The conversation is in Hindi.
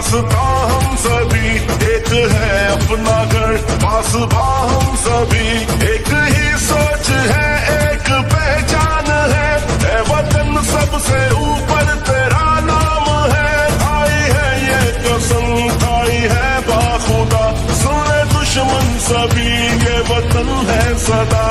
रास्ता हम सभी, एक है अपना घर पासबा हम सभी, एक ही सोच है एक पहचान है, ऐ वतन सबसे ऊपर तेरा नाम है। खाई है ये कसम खाई है बाखुदा, सुन ले दुश्मन सभी, ये वतन है सदा।